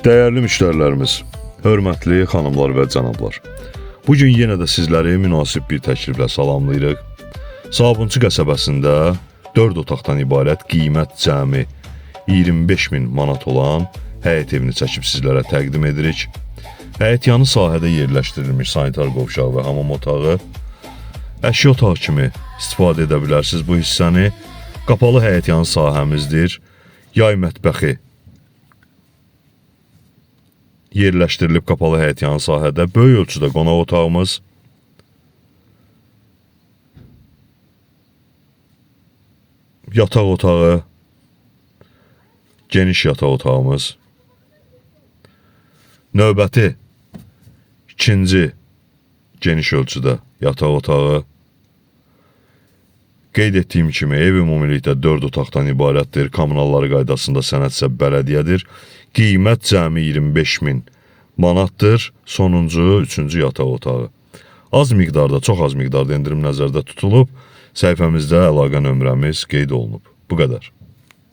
Değerli müşterilerimiz, hörmətli xanımlar və cənablar. Bugün yenə də sizləri münasib bir təkliflə salamlayırıq. Sabunçu qəsəbəsində 4 otaqdan ibarət qiymət cəmi 25.000 manat olan həyət evini çəkib sizlərə təqdim edirik. Həyət yanı sahədə yerləşdirilmiş sanitar qovşaq və hamam otağı, əşya otağı kimi istifadə edə bilərsiniz bu hissəni. Qapalı həyət yanı sahəmizdir. Yay mətbəxi yerləşdirilib qapalı həyət yanı sahədə. Böyük ölçüdə qonaq otağımız, yataq otağı, geniş yataq otağımız, növbəti ikinci geniş ölçüdə yataq otağı. Qeyd etdiyim kimi ev ümumilikdə 4 otaqdan ibarətdir. Kommunalları qaydasında sənədsə bələdiyyədir. Qiymət cəmi 25.000 manatdır. Sonuncu, üçüncü yataq otağı. Az miqdarda, çox az miqdarda endirim nəzərdə tutulub. Səhifəmizdə əlaqə nömrəmiz qeyd olunub. Bu qədər.